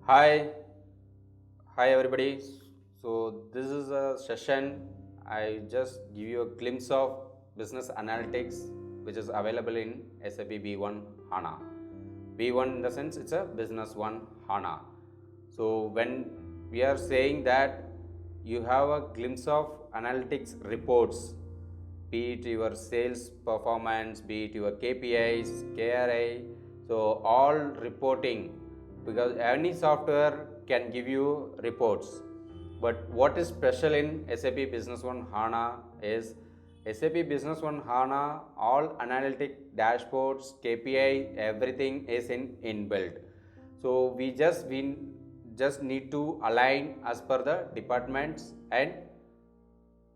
Hi, hi everybody. So this is a session. I just give you a glimpse of business analytics, which is available in SAP B1 HANA. B1 in the sense it's a business one HANA. So when we are saying that you have a glimpse of analytics reports, be it your sales performance, be it your KPIs, KRI, so all reporting, because any software can give you reports. But what is special in SAP Business One HANA is SAP Business One HANA, all analytic dashboards, KPI, everything is in inbuilt. So we just need to align as per the departments and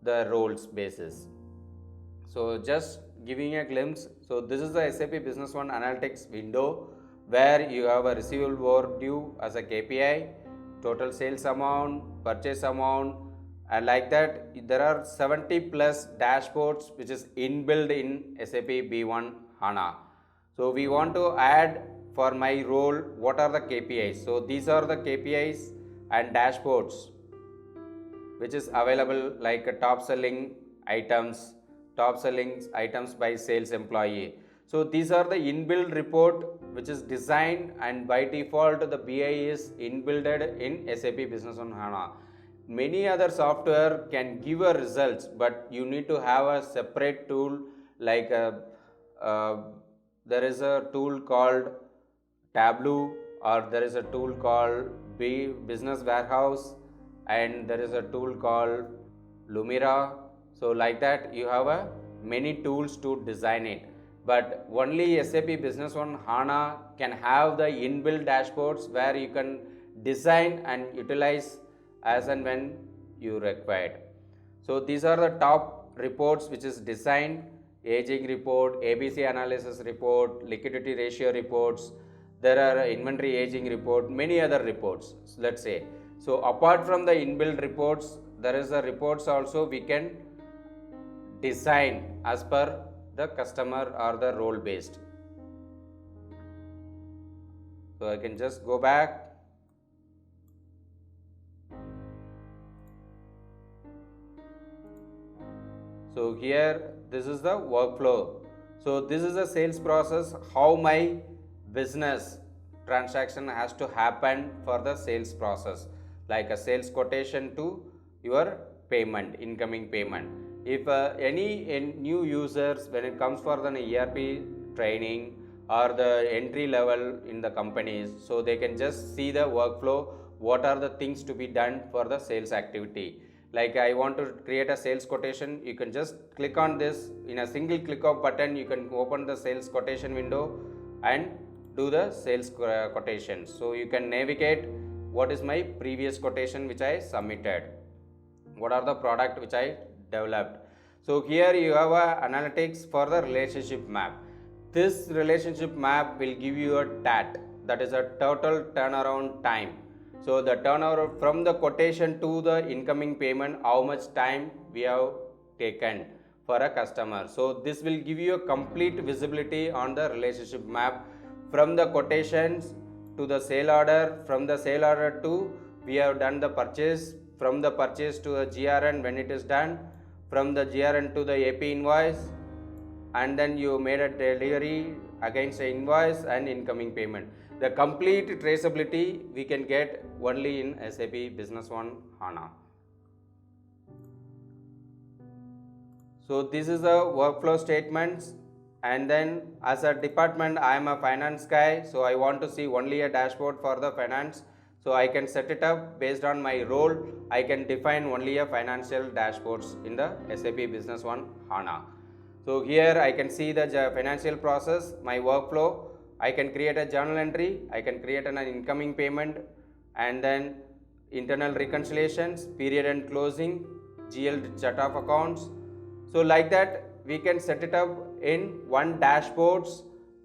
the roles basis. So just giving a glimpse. So this is the SAP Business One Analytics window where you have a receivable overdue as a KPI, total sales amount, purchase amount, and like that there are 70 plus dashboards which is inbuilt in SAP B1 HANA. So we want to add for my role what are the KPIs. So these are the KPIs and dashboards which is available like top selling items, top selling items by sales employee. So these are the inbuilt report which is designed, and by default the BI is inbuilt in SAP Business on HANA. Many other software can give a results, but you need to have a separate tool like uh, there is a tool called Tableau, or there is a tool called Business Warehouse, and there is a tool called Lumira. So like that you have a many tools to design it, but only SAP Business One HANA can have the inbuilt dashboards where you can design and utilize as and when you required. So these are the top reports which is designed: aging report, ABC analysis report, liquidity ratio reports, there are inventory aging report, many other reports, let's say. So apart from the inbuilt reports, there is a reports also we can design as per the customer or the role based. So I can just go back. So here this is the workflow. So this is the sales process, how my business transaction has to happen for the sales process, like a sales quotation to your payment, incoming payment. If any new users, when it comes for the ERP training or the entry level in the companies, so they can just see the workflow, what are the things to be done for the sales activity. Like I want to create a sales quotation, you can just click on this. In a single click of button you can open the sales quotation window and do the sales quotation. So you can navigate what is my previous quotation which I submitted, what are the product which I developed. So here you have a analytics for the relationship map. This relationship map will give you a TAT, that is a total turnaround time. So the turnover from the quotation to the incoming payment, how much time we have taken for a customer. So this will give you a complete visibility on the relationship map from the quotations to the sale order, from the sale order to we have done the purchase, from the purchase to the GRN when it is done, from the GRN to the AP invoice, and then you made a delivery against the invoice and incoming payment. The complete traceability we can get only in SAP Business One HANA. So this is the workflow statements, and then as a department I am a finance guy, so I want to see only a dashboard for the finance. So I can set it up based on my role. I can define only a financial dashboards in the SAP Business One HANA. So here I can see the financial process, my workflow. I can create a journal entry, I can create an incoming payment, and then internal reconciliations, period end closing, GL chart of accounts. So like that we can set it up in one dashboards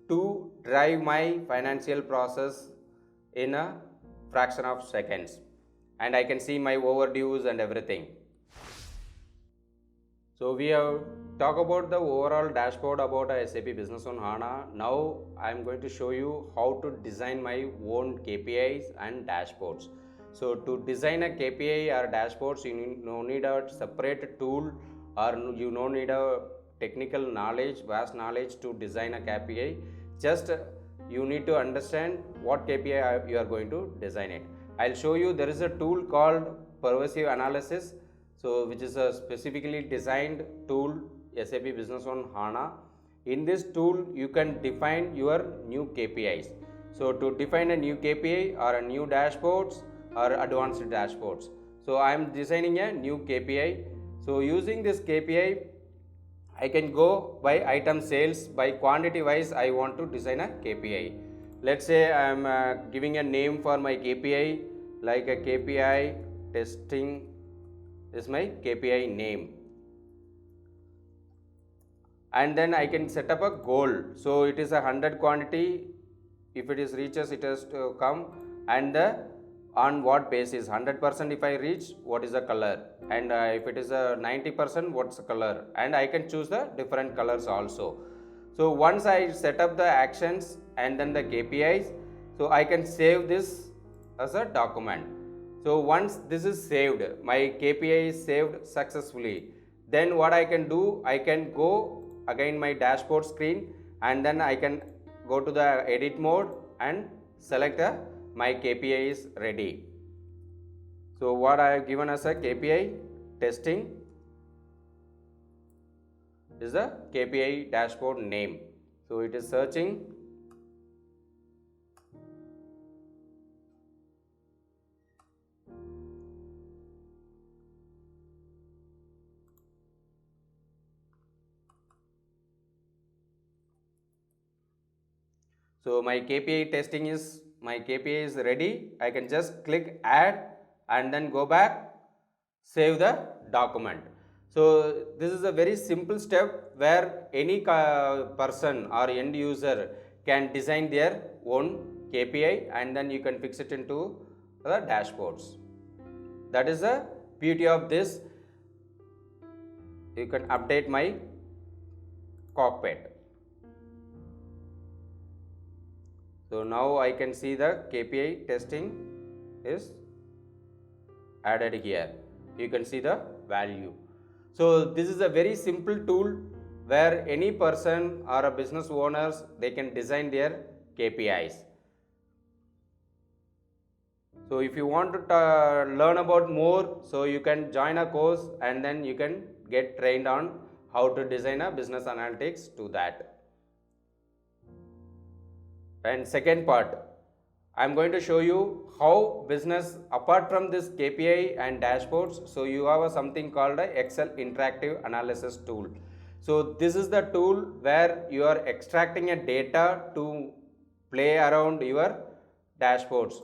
to drive my financial process in a fraction of seconds, and I can see my overdues and everything. So we have talked about the overall dashboard about a SAP Business on HANA. Now I am going to show you how to design my own KPIs and dashboards. So to design a KPI or dashboards, you no need a separate tool, or you no need a technical knowledge, vast knowledge to design a KPI. Just you need to understand what KPI you are going to design it. I'll show you. There is a tool called Pervasive Analysis, so which is a specifically designed tool, SAP Business on HANA. In this tool you can define your new KPIs. So to define a new KPI or a new dashboards or advanced dashboards, so I am designing a new KPI. So using this KPI, I can go by item sales, by quantity wise I want to design a KPI. Let's say I am giving a name for my KPI, like a KPI testing is my KPI name, and then I can set up a goal. So it is a 100 quantity, if it is reaches it has to come, and on what basis, 100% if I reach, what is the color, and if it is a 90%, what's the color, and I can choose the different colors also. So once I set up the actions and then the KPIs, so I can save this as a document. So once this is saved, my KPI is saved successfully, then what I can do, I can go again my dashboard screen, and then I can go to the edit mode and select my KPI is ready. So what I have given as a KPI testing is the KPI dashboard name. So it is searching. So my KPI testing is, my KPI is ready. I can just click add and then go back, save the document. So this is a very simple step where any person or end user can design their own KPI, and then you can fix it into the dashboards. That is the beauty of this. You can update my cockpit. So now I can see the KPI testing is added here. You can see the value. So this is a very simple tool where any person or a business owners, they can design their KPIs. So if you want to learn about more, so you can join a course and then you can get trained on how to design a business analytics to that. And second part, I am going to show you how business, apart from this KPI and dashboards, so you have something called a Excel interactive analysis tool. So this is the tool where you are extracting a data to play around your dashboards.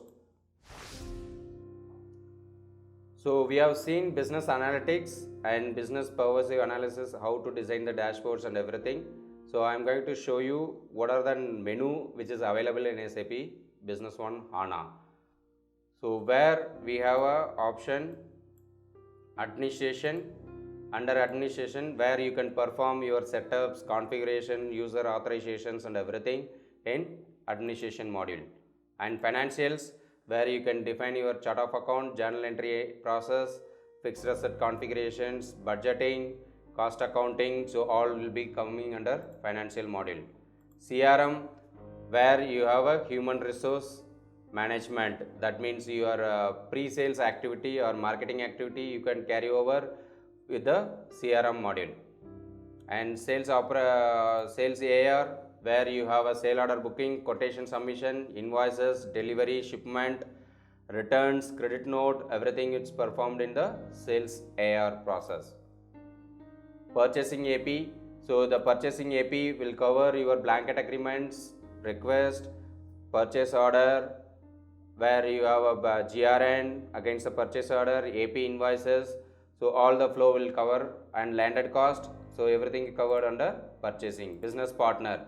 So we have seen business analytics and business pervasive analysis, how to design the dashboards and everything. So I am going to show you what are the menu which is available in SAP Business on HANA. So where we have a option administration, under administration where you can perform your setups, configuration, user authorizations and everything in administration module, and financials where you can define your chart of account, journal entry process, fixed asset configurations, budgeting, cost accounting, so all will be coming under financial module. CRM where you have a human resource management, that means your pre-sales activity or marketing activity you can carry over with the CRM module. And sales AR where you have a sale order booking, quotation submission, invoices, delivery, shipment, returns, credit note, everything is performed in the sales AR process. Purchasing AP, so the purchasing AP will cover your blanket agreements, request, purchase order, where you have a GRN against the purchase order, AP invoices, so all the flow will cover, and landed cost, so everything covered under purchasing. Business partner,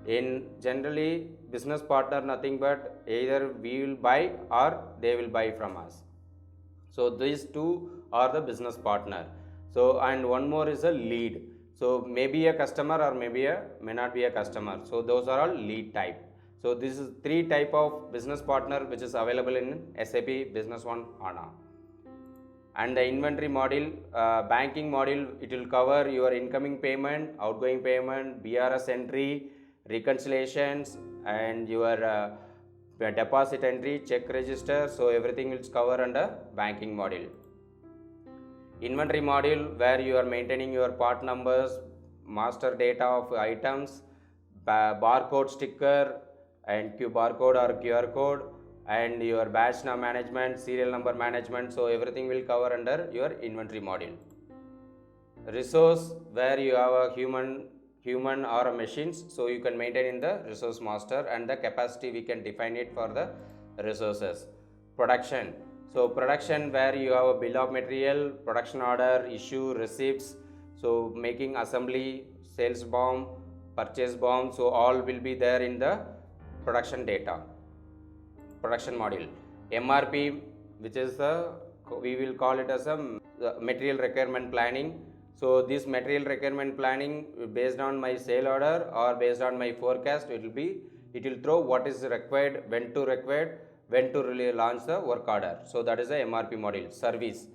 in generally business partner nothing but either we will buy or they will buy from us. So these two are the business partner. So and one more is a lead. So maybe a customer or may not be a customer. So those are all lead type. So this is three type of business partner which is available in SAP Business One HANA. And the inventory module, banking module, it will cover your incoming payment, outgoing payment, BRS entry, reconciliations, and your deposit entry, check register. So everything will cover under banking module. Inventory module, where you are maintaining your part numbers, master data of items, barcode sticker and barcode or QR code, and your batch management, serial number management. So everything will cover under your inventory module. Resource, where you have a human or a machines, so you can maintain in the resource master, and the capacity we can define it for the resources. Production, so production, where you have a bill of material, production order, issue, receipts, so making assembly, sales BOM, purchase BOM, so all will be there in the production data, production module. MRP, which is the, we will call it as a material requirement planning. So this material requirement planning, based on my sale order or based on my forecast, it will throw what is required, when to required, when to really launch the work order. So that is the MRP module. Service,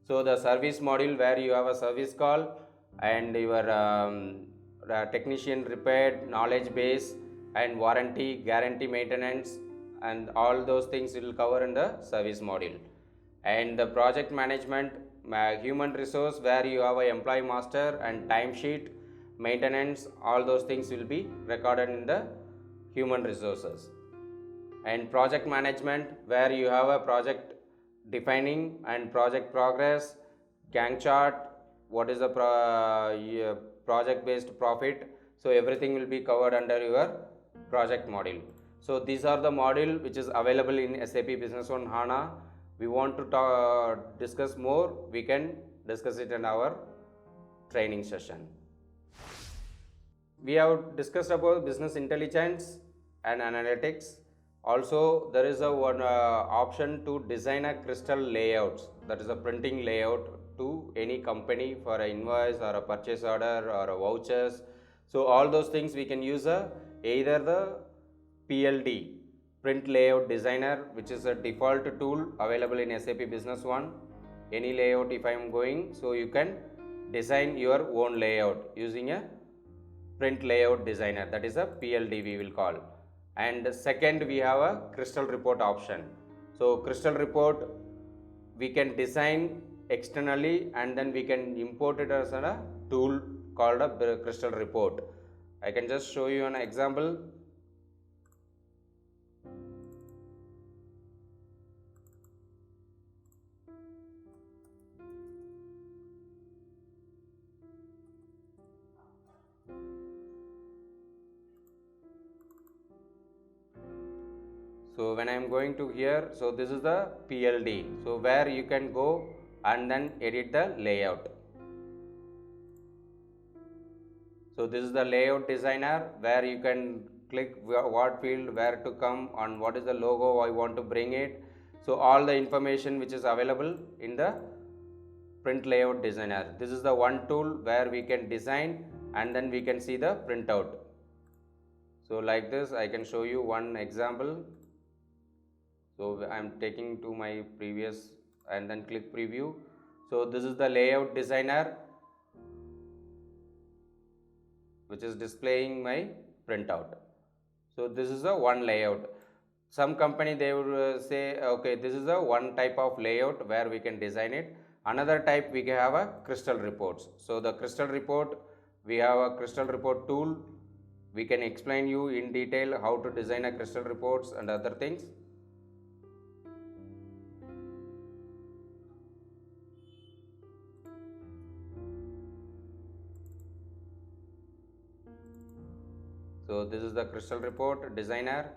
so the service module, where you have a service call and your technician repaired, knowledge base, and warranty, guarantee, maintenance, and all those things will cover in the service module. And the project management, human resource, where you have a employee master and timesheet, maintenance, all those things will be recorded in the human resources. And project management, where you have a project defining and project progress, Gantt chart, what is the project based profit. So everything will be covered under your project module. So these are the module which is available in SAP Business One HANA. We want to discuss more, we can discuss it in our training session. We have discussed about business intelligence and analytics. Also there is a one option to design a crystal layouts, that is a printing layout to any company for an invoice or a purchase order or a vouchers. So all those things we can use either the PLD, print layout designer, which is a default tool available in SAP Business One. Any layout if I am going, so you can design your own layout using a print layout designer, that is a PLD we will call. And second, we have a crystal report option. So crystal report we can design externally and then we can import it as a tool called a crystal report. I can just show you an example. So when I am going to here, so this is the PLD, so where you can go and then edit the layout. So this is the layout designer, where you can click what field, where to come, and what is the logo I want to bring it. So all the information which is available in the print layout designer. This is the one tool where we can design and then we can see the printout. So like this, I can show you one example. So I am taking to my previous and then click preview. So this is the layout designer which is displaying my printout. So this is a one layout. Some company they would say, okay, this is a one type of layout where we can design it. Another type we can have a crystal reports. So the crystal report, we have a crystal report tool. We can explain you in detail how to design a crystal reports and other things. So this is the crystal report designer,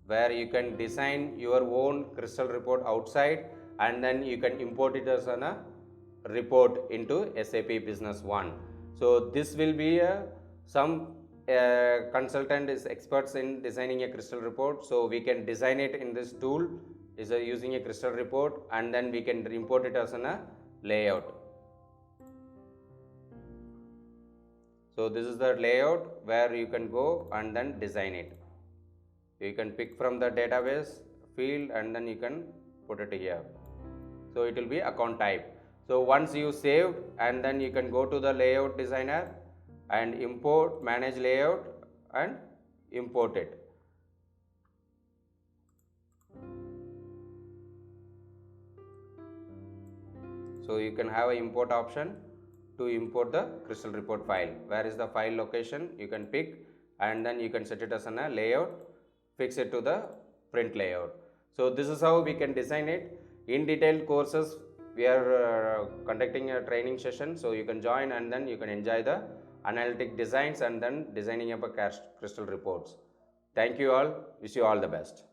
where you can design your own crystal report outside and then you can import it as a report into SAP Business One. So this will be some consultant is experts in designing a crystal report, so we can design it in this tool is using a crystal report and then we can import it as a layout. So this is the layout where you can go and then design it. You can pick from the database field and then you can put it here. So it will be account type. So once you saved, and then you can go to the layout designer and import, manage layout and import it. So you can have an import option to import the crystal report file. Where is the file location? You can pick and then you can set it as a layout, fix it to the print layout. So this is how we can design it. In detailed courses we are conducting a training session, so you can join and then you can enjoy the analytic designs and then designing up a crystal reports. Thank you all. Wish you all the best.